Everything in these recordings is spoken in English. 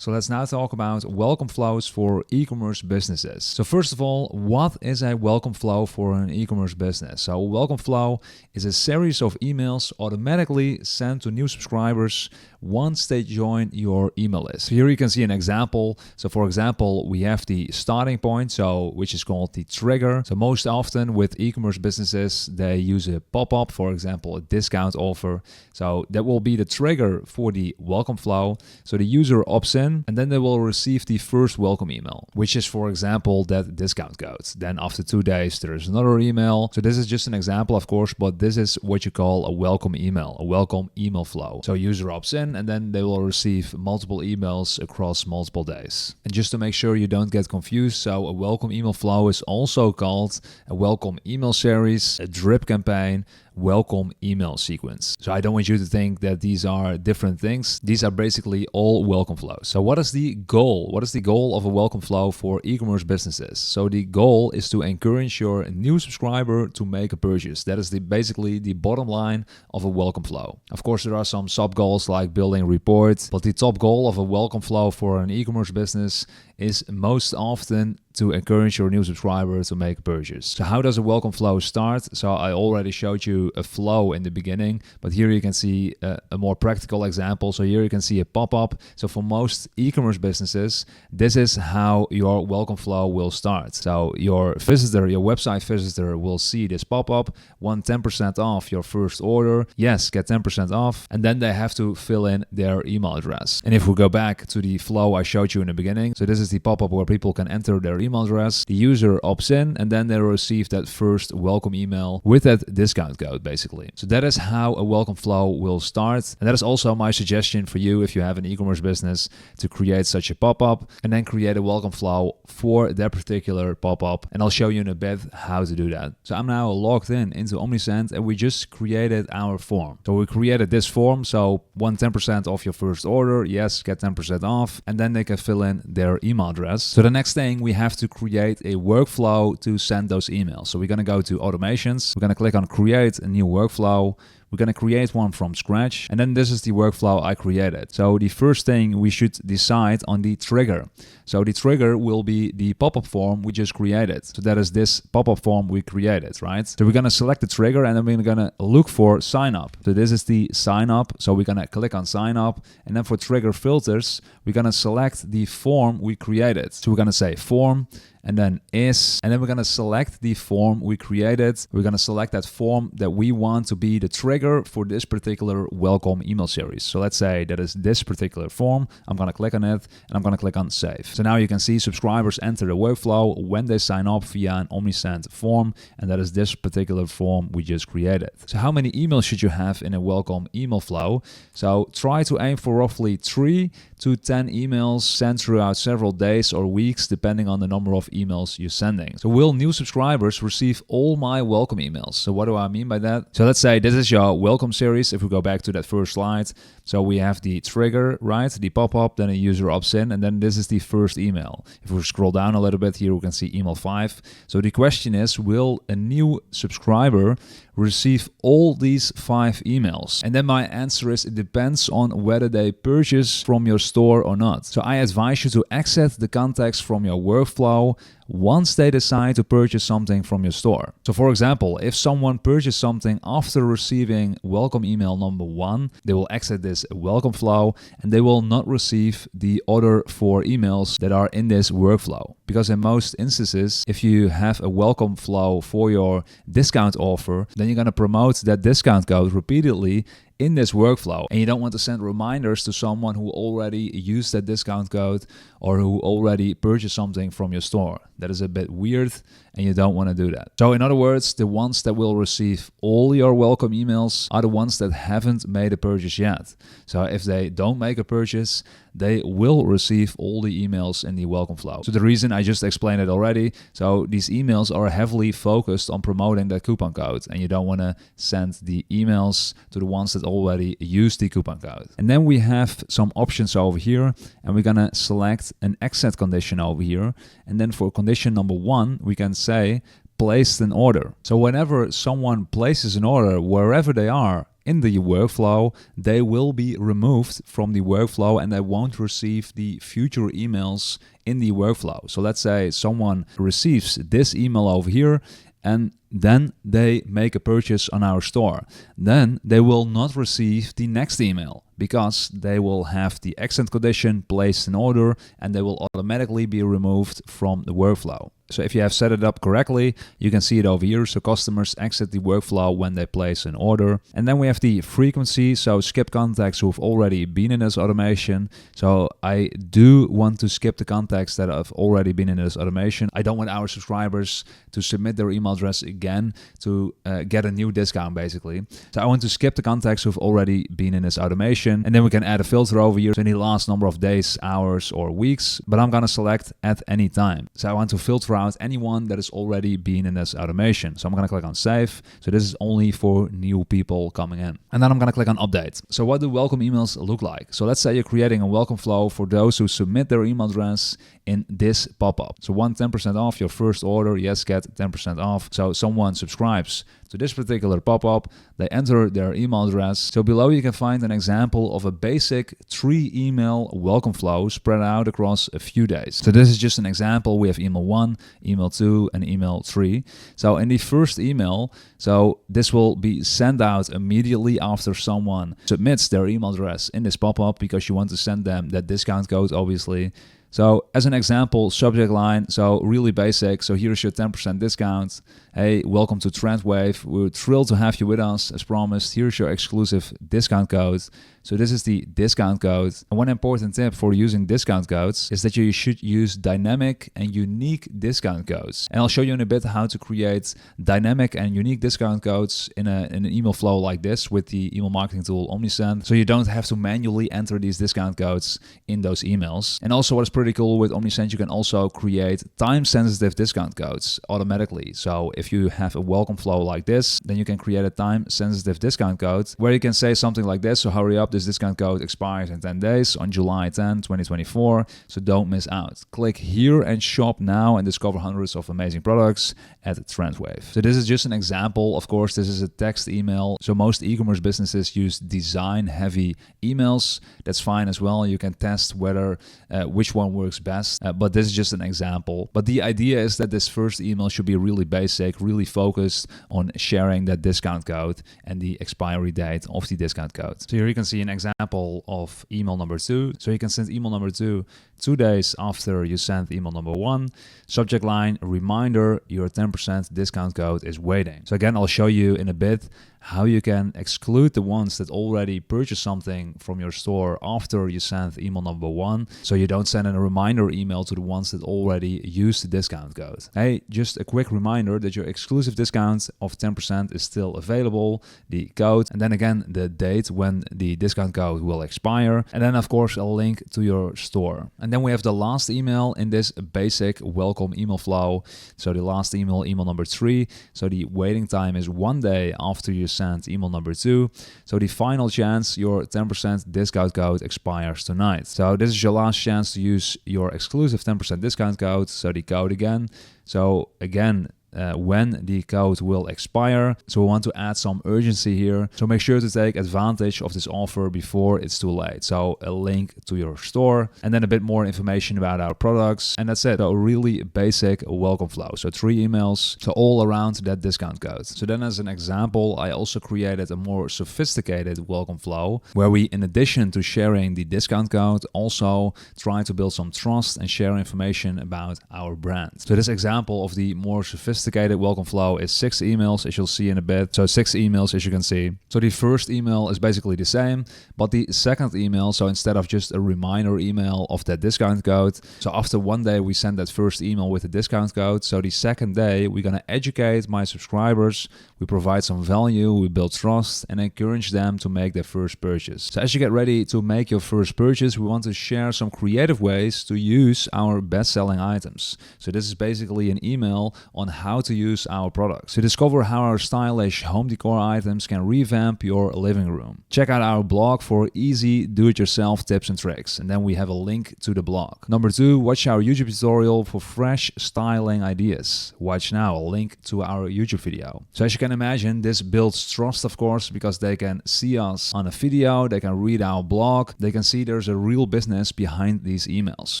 So let's now talk about welcome flows for e-commerce businesses. So first of all, what is a welcome flow for an e-commerce business? So a welcome flow is a series of emails automatically sent to new subscribers once they join your email list. So here you can see an example. So for example, we have the starting point, which is called the trigger. So most often with e-commerce businesses, they use a pop-up, for example, a discount offer. So that will be the trigger for the welcome flow. So the user opts in, and then they will receive the first welcome email, which is, for example, that discount code. Then after 2 days, there is another email. So this is just an example, of course, but this is what you call a welcome email flow. So user opts in, and then they will receive multiple emails across multiple days. And just to make sure you don't get confused, so a welcome email flow is also called a welcome email series, a drip campaign, welcome email sequence. So I don't want you to think that these are different things. These are basically all welcome flows. So what is the goal? What is the goal of a welcome flow for e-commerce businesses? So the goal is to encourage your new subscriber to make a purchase. That is basically the bottom line of a welcome flow. Of course, there are some sub goals like building reports, but the top goal of a welcome flow for an e-commerce business is most often to encourage your new subscriber to make a purchase. So how does a welcome flow start? So I already showed you a flow in the beginning, but here you can see a more practical example. So here you can see a pop-up. So for most e-commerce businesses, this is how your welcome flow will start. So your website visitor will see this pop-up, want 10% off your first order. Yes, get 10% off. And then they have to fill in their email address. And if we go back to the flow I showed you in the beginning, so this is the pop-up where people can enter their email address. The user opts in, and then they receive that first welcome email with that discount code, basically. So that is how a welcome flow will start. And that is also my suggestion for you if you have an e-commerce business, to create such a pop-up and then create a welcome flow for that particular pop-up. And I'll show you in a bit how to do that. So I'm now logged into Omnisend, and we just created our form. So we created this form. So want 10% off your first order. Yes, get 10% off. And then they can fill in their email address. So the next thing, we have to create a workflow to send those emails. So we're going to go to automations. We're going to click on create a new workflow. We're going to create one from scratch. And then this is the workflow I created. So the first thing, we should decide on the trigger. So the trigger will be the pop-up form we just created. So that is this pop-up form we created, right? So we're going to select the trigger, and then we're going to look for sign up. So this is the sign up. So we're going to click on sign up. And then for trigger filters, we're going to select the form we created. So we're going to say form, and then and then we're going to select the form we created. We're going to select that form that we want to be the trigger for this particular welcome email series. So let's say that is this particular form. I'm going to click on it, and I'm going to click on save. So now you can see subscribers enter the workflow when they sign up via an Omnisend form, and that is this particular form we just created. So how many emails should you have in a welcome email flow? So try to aim for roughly 3 to 10 emails sent throughout several days or weeks, depending on the number of emails you're sending. So will new subscribers receive all my welcome emails? So what do I mean by that? So let's say this is your welcome series. If we go back to that first slide, so we have the trigger, right? The pop-up, then a user opts in, and then this is the first email. If we scroll down a little bit here, we can see email 5. So the question is, will a new subscriber receive all these 5 emails? And then my answer is, it depends on whether they purchase from your store or not. So I advise you to exit the context from your workflow once they decide to purchase something from your store. So for example, if someone purchased something after receiving welcome email number 1, they will exit this welcome flow, and they will not receive the other 4 emails that are in this workflow. Because in most instances, if you have a welcome flow for your discount offer, then you're going to promote that discount code repeatedly in this workflow, and you don't want to send reminders to someone who already used that discount code or who already purchased something from your store. That is a bit weird, and you don't want to do that. So in other words, the ones that will receive all your welcome emails are the ones that haven't made a purchase yet. So if they don't make a purchase, they will receive all the emails in the welcome flow. So the reason, I just explained it already. So these emails are heavily focused on promoting that coupon code, and you don't want to send the emails to the ones that already use the coupon code. And then we have some options over here, and we're gonna select an exit condition over here. And then for condition number 1, we can say placed an order. So whenever someone places an order, wherever they are in the workflow, they will be removed from the workflow and they won't receive the future emails in the workflow. So let's say someone receives this email over here and then they make a purchase on our store. Then they will not receive the next email because they will have the extent condition placed in order and they will automatically be removed from the workflow. So if you have set it up correctly, you can see it over here. So customers exit the workflow when they place an order. And then we have the frequency. So skip contacts who've already been in this automation. So I do want to skip the contacts that have already been in this automation. I don't want our subscribers to submit their email address again to get a new discount basically. So I want to skip the contacts who've already been in this automation. And then we can add a filter over here in the last number of days, hours, or weeks. But I'm going to select at any time. So I want to filter out anyone that has already been in this automation. So I'm going to click on save. So this is only for new people coming in. And then I'm going to click on update. So what do welcome emails look like? So let's say you're creating a welcome flow for those who submit their email address in this pop-up. So 10% off your first order. Yes, get 10% off. So someone subscribes to this particular pop-up, they enter their email address. So below you can find an example of a basic 3 email welcome flow spread out across a few days. So this is just an example. We have email 1, email 2, and email 3. So in the first email, so this will be sent out immediately after someone submits their email address in this pop-up because you want to send them that discount code, obviously. So as an example, subject line, so really basic. So here's your 10% discount. Hey, welcome to TrendWave. We're thrilled to have you with us. As promised, here's your exclusive discount code. So this is the discount code. And one important tip for using discount codes is that you should use dynamic and unique discount codes. And I'll show you in a bit how to create dynamic and unique discount codes in an email flow like this with the email marketing tool Omnisend. So you don't have to manually enter these discount codes in those emails. And also what is pretty cool with Omnisend, you can also create time-sensitive discount codes automatically. So if you have a welcome flow like this, then you can create a time-sensitive discount code where you can say something like this. So hurry up, this discount code expires in 10 days on July 10, 2024. So don't miss out. Click here and shop now and discover hundreds of amazing products at TrendWave. So this is just an example. Of course, this is a text email. So most e-commerce businesses use design-heavy emails. That's fine as well. You can test whether which one works best. But this is just an example. But the idea is that this first email should be really basic, really focused on sharing that discount code and the expiry date of the discount code. So here you can see an example of email number 2. So you can send email number 2 2 days after you send email number 1. Subject line, reminder, your 10% discount code is waiting. So again, I'll show you in a bit how you can exclude the ones that already purchased something from your store after you send email number 1. So you don't send a reminder email to the ones that already used the discount code. Hey, just a quick reminder that your exclusive discount of 10% is still available, the code, and then again, the date when the discount code will expire. And then of course, a link to your store. And then we have the last email in this basic welcome email flow. So the last email, email number 3. So the waiting time is 1 day after you send email number 2. So the final chance, your 10% discount code expires tonight. So this is your last chance to use your exclusive 10% discount code. So the code again. So again, when the code will expire. So we want to add some urgency here. So make sure to take advantage of this offer before it's too late. So a link to your store and then a bit more information about our products. And that's it. So a really basic welcome flow. So 3 emails, so all around that discount code. So then as an example, I also created a more sophisticated welcome flow where we, in addition to sharing the discount code, also try to build some trust and share information about our brand. So this example of the more sophisticated welcome flow is 6 emails, as you'll see in a bit. So 6 emails, as you can see. So the first email is basically the same, but the second email, so instead of just a reminder email of that discount code, so after 1 day we send that first email with the discount code. So the second day we're gonna educate my subscribers, we provide some value, we build trust and encourage them to make their first purchase. So as you get ready to make your first purchase, we want to share some creative ways to use our best-selling items. So this is basically an email on how how to use our products, to discover how our stylish home decor items can revamp your living room. Check out our blog for easy do-it-yourself tips and tricks, and then we have a link to the blog. Number 2, watch our YouTube tutorial for fresh styling ideas. Watch now, a link to our YouTube video. So as you can imagine, this builds trust, of course, because they can see us on a video, they can read our blog, they can see there's a real business behind these emails.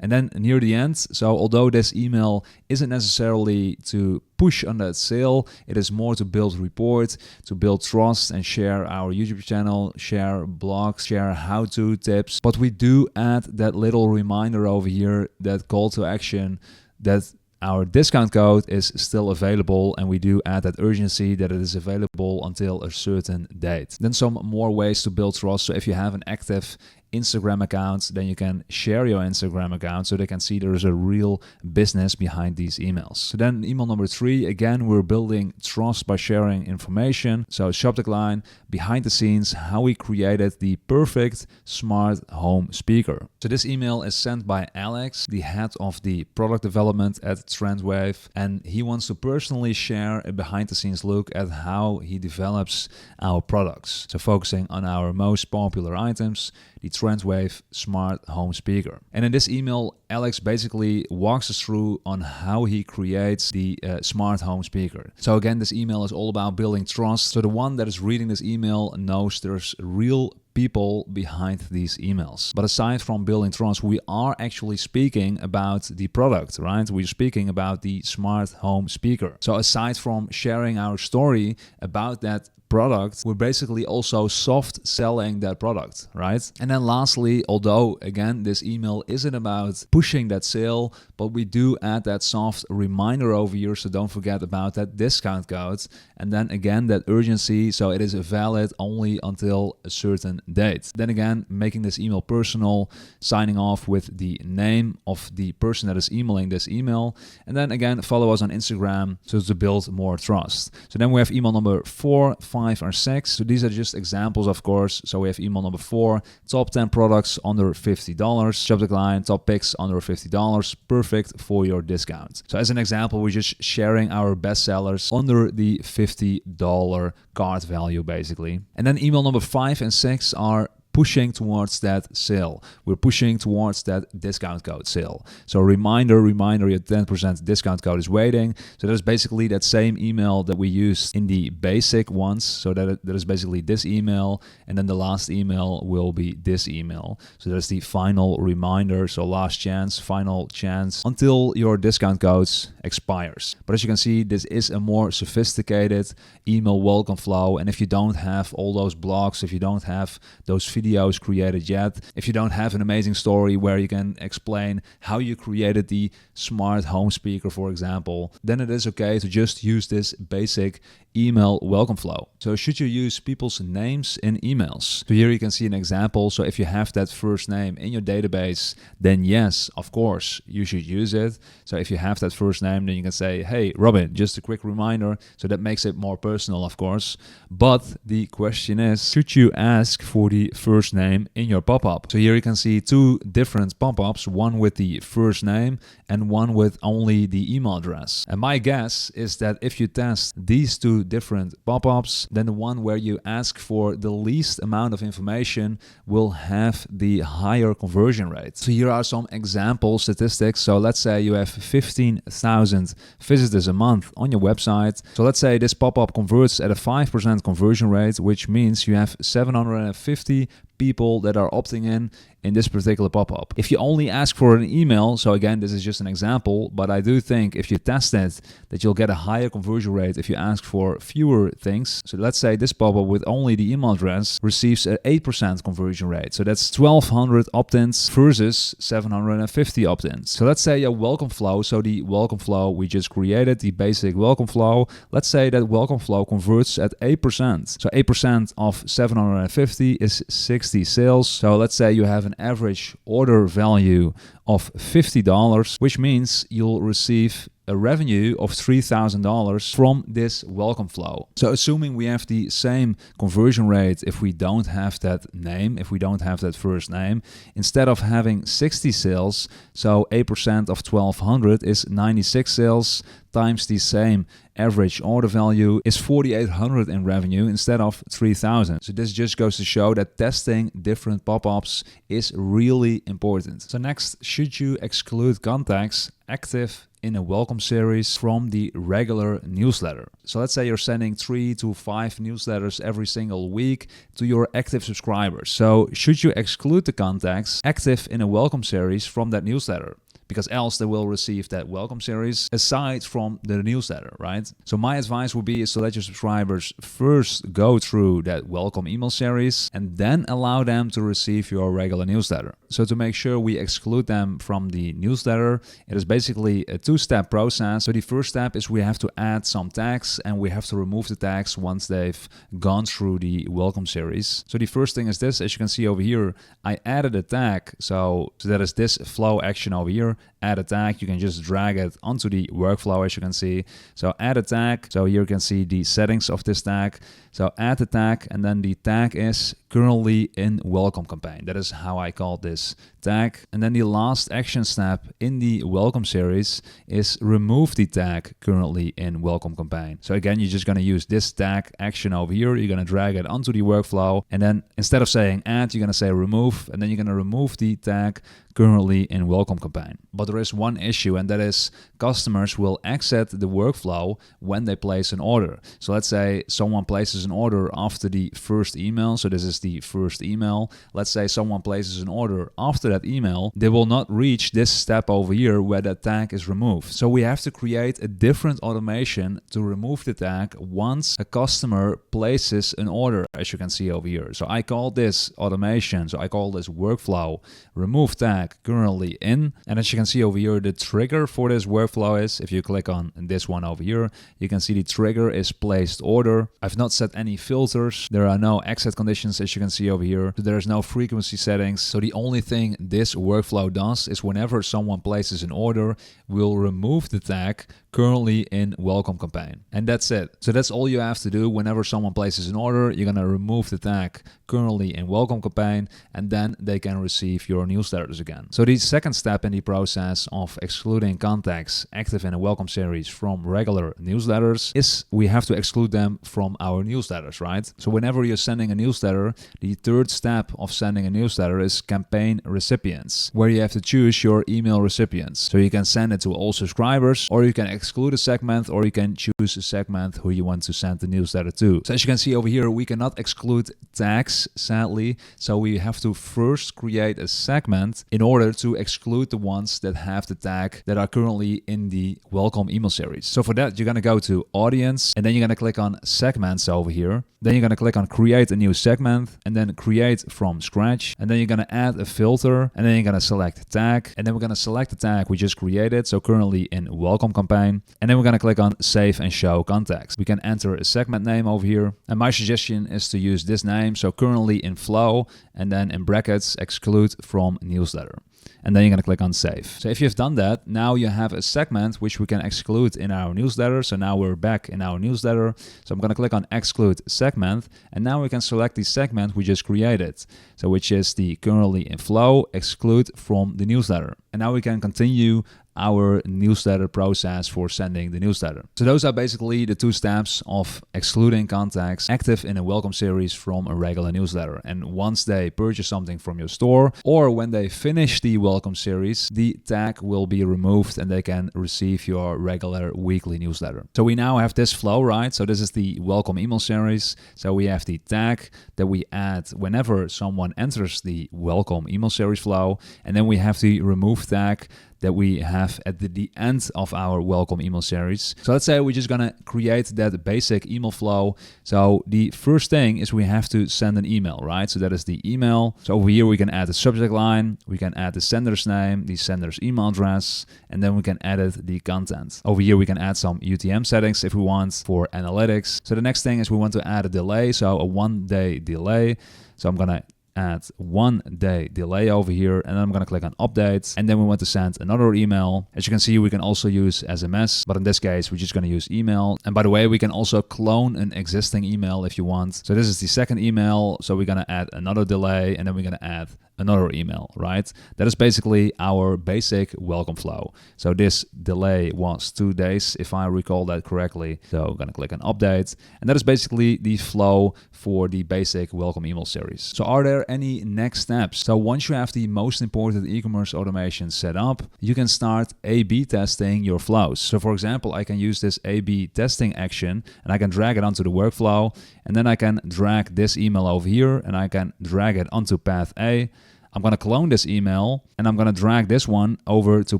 And then near the end, so although this email isn't necessarily to push on that sale, it is more to build rapport, to build trust and share our YouTube channel, share blogs, share how-to tips. But we do add that little reminder over here, that call to action, that our discount code is still available, and we do add that urgency that it is available until a certain date. Then some more ways to build trust. So if you have an active Instagram account, then you can share your Instagram account so they can see there's a real business behind these emails. So then email number 3, again, we're building trust by sharing information. So subject line, behind the scenes, how we created the perfect smart home speaker. So this email is sent by Alex, the head of the product development at Trendwave, and he wants to personally share a behind the scenes look at how he develops our products. So focusing on our most popular items, the Trendwave smart home speaker. And in this email, Alex basically walks us through on how he creates the smart home speaker. So again, this email is all about building trust. So the one that is reading this email knows there's real people behind these emails. But aside from building trust, we are actually speaking about the product, right? We're speaking about the smart home speaker. So aside from sharing our story about that product, we're basically also soft selling that product, right? And then lastly, although again, this email isn't about pushing that sale, but we do add that soft reminder over here, so don't forget about that discount code. And then again, that urgency, so it is valid only until a certain date. Then again, making this email personal, signing off with the name of the person that is emailing this email. And then again, follow us on Instagram so to build more trust. So then we have email number 4, 5, or 6. So these are just examples, of course. So we have email number 4, top 10 products under $50. Subject line, top picks under $50. Perfect for your discount. So as an example, we're just sharing our best sellers under the $50 cart value, basically. And then email number 5 and 6 are pushing towards that sale. We're pushing towards that discount code sale. So reminder, your 10% discount code is waiting. So that is basically that same email that we used in the basic ones. So that is basically this email, and then the last email will be this email. So that's the final reminder. So last chance, final chance until your discount codes expires. But as you can see, this is a more sophisticated email welcome flow. And if you don't have all those blogs, if you don't have those videos created yet, if you don't have an amazing story where you can explain how you created the smart home speaker, for example, then it is okay to just use this basic email welcome flow. So should you use people's names in emails? So here you can see an example. So if you have that first name in your database, then yes, of course, you should use it. So if you have that first name, then you can say, hey, Robin, just a quick reminder. So that makes it more personal, of course. But the question is, should you ask for the first name in your pop-up? So here you can see 2 different pop-ups, one with the first name and one with only the email address. And my guess is that if you test these 2 different pop-ups, then the one where you ask for the least amount of information will have the higher conversion rate. So here are some example statistics. So let's say you have 15,000 visitors a month on your website. So let's say this pop-up converts at a 5% conversion rate, which means you have 750 people that are opting in this particular pop-up. If you only ask for an email, so again, this is just an example, but I do think if you test it, that you'll get a higher conversion rate if you ask for fewer things. So let's say this pop-up with only the email address receives an 8% conversion rate. So that's 1,200 opt-ins versus 750 opt-ins. So let's say a welcome flow. So the welcome flow we just created, the basic welcome flow, let's say that welcome flow converts at 8%. So 8% of 750 is 60 sales. So let's say you have an average order value of $50, which means you'll receive a revenue of $3,000 from this welcome flow. So assuming we have the same conversion rate if we don't have that name, if we don't have that first name, instead of having 60 sales, so 8% of 1,200 is 96 sales, times the same average order value is 4,800 in revenue instead of 3,000. So this just goes to show that testing different pop-ups is really important. So next, should you exclude contacts active in a welcome series from the regular newsletter? So let's say you're sending 3 to 5 newsletters every single week to your active subscribers. So should you exclude the contacts active in a welcome series from that newsletter? Because else they will receive that welcome series aside from the newsletter, right? So my advice would be is to let your subscribers first go through that welcome email series and then allow them to receive your regular newsletter. So to make sure we exclude them from the newsletter, it is basically a two-step process. So the first step is we have to add some tags and we have to remove the tags once they've gone through the welcome series. So the first thing is this, as you can see over here, I added a tag. So that is this flow action over here. Add a tag, you can just drag it onto the workflow, as you can see. So add a tag, so here you can see the settings of this tag. So add the tag, and then the tag is currently in welcome campaign. That is how I call this tag. And then the last action step in the welcome series is remove the tag currently in welcome campaign. So again, you're just going to use this tag action over here. You're going to drag it onto the workflow, and then instead of saying add, you're going to say remove, and then you're going to remove the tag currently in welcome campaign. But there is one issue, and that is customers will exit the workflow when they place an order. So let's say someone places an order after the first email. So this is the first email. Let's say someone places an order after that email. They will not reach this step over here where that tag is removed. So we have to create a different automation to remove the tag once a customer places an order, as you can see over here. So I call this automation. So I call this workflow remove tag currently in. And as you can see over here, the trigger for this workflow is, if you click on this one over here, you can see the trigger is placed order. I've not set any filters. There are no exit conditions, as you can see over here. So there is no frequency settings. So the only thing this workflow does is whenever someone places an order, we'll remove the tag currently in welcome campaign. And that's it. So that's all you have to do. Whenever someone places an order, you're going to remove the tag currently in welcome campaign, and then they can receive your newsletters again. So the second step in the process of excluding contacts active in a welcome series from regular newsletters is we have to exclude them from our newsletters, right? So whenever you're sending a newsletter, the third step of sending a newsletter is campaign recipients, where you have to choose your email recipients. So you can send it to all subscribers, or you can exclude a segment, or you can choose a segment who you want to send the newsletter to. So as you can see over here, we cannot exclude tags, sadly. So we have to first create a segment in order to exclude the ones that have the tag that are currently in the welcome email series. So for that, you're going to go to audience, and then you're going to click on segments over here. Then you're going to click on create a new segment, and then create from scratch. And then you're going to add a filter, and then you're going to select tag. And then we're going to select the tag we just created. So currently in welcome campaign. And then we're going to click on save and show contacts. We can enter a segment name over here. And my suggestion is to use this name. So currently in flow, and then in brackets, exclude from newsletter. And then you're going to click on save. So if you've done that, now you have a segment which we can exclude in our newsletter. So now we're back in our newsletter. So I'm going to click on exclude segment, and now we can select the segment we just created. So which is the currently in flow, exclude from the newsletter. And now we can continue our newsletter process for sending the newsletter. So those are basically the two steps of excluding contacts active in a welcome series from a regular newsletter. And once they purchase something from your store, or when they finish the welcome series, the tag will be removed and they can receive your regular weekly newsletter. So we now have this flow, right? So this is the welcome email series. So we have the tag that we add whenever someone enters the welcome email series flow, and then we have the remove tag that we have at the end of our welcome email series. So let's say we're just gonna create that basic email flow. So the first thing is we have to send an email, right? So that is the email. So over here we can add the subject line, we can add the sender's name, the sender's email address, and then we can edit the content. Over here we can add some UTM settings if we want for analytics. So the next thing is we want to add a delay, so a 1-day delay. So I'm gonna add 1 day delay over here, and then I'm gonna click on update, and then we want to send another email. As you can see, we can also use SMS, but in this case, we're just gonna use email. And by the way, we can also clone an existing email if you want. So this is the second email, so we're gonna add another delay, and then we're gonna add another email, right? That is basically our basic welcome flow. So this delay was 2 days, if I recall that correctly. So I'm gonna click on update, and that is basically the flow for the basic welcome email series. So are there any next steps? So once you have the most important e-commerce automation set up, you can start A/B testing your flows. So for example, I can use this A/B testing action, and I can drag it onto the workflow, and then I can drag this email over here, and I can drag it onto path A. I'm going to clone this email, and I'm going to drag this one over to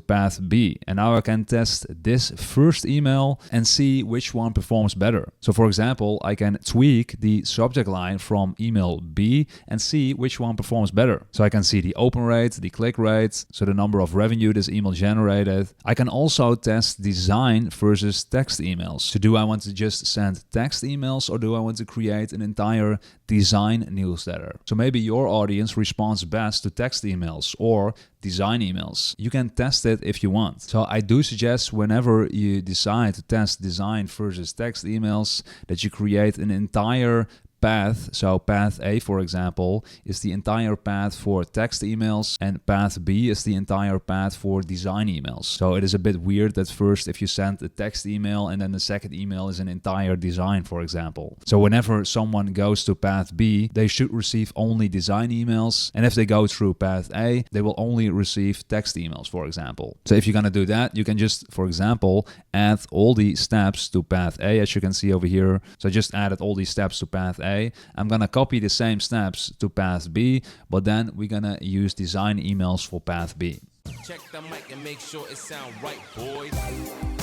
path B. And now I can test this first email and see which one performs better. So for example, I can tweak the subject line from email B and see which one performs better. So I can see the open rate, the click rate, so the number of revenue this email generated. I can also test design versus text emails. So do I want to just send text emails, or do I want to create an entire design newsletter? So maybe your audience responds best to text emails or design emails. You can test it if you want. So I do suggest whenever you decide to test design versus text emails that you create an entire path. So path A, for example, is the entire path for text emails, and path B is the entire path for design emails. So it is a bit weird that first if you send a text email and then the second email is an entire design, for example. So whenever someone goes to path B, they should receive only design emails, and if they go through path A, they will only receive text emails, for example. So if you're gonna do that, you can just, for example, add all the steps to path A, as you can see over here. So I just added all these steps to path A. I'm gonna copy the same steps to path B, but then we're gonna use design emails for path B. Check the mic and make sure it sound right, boys.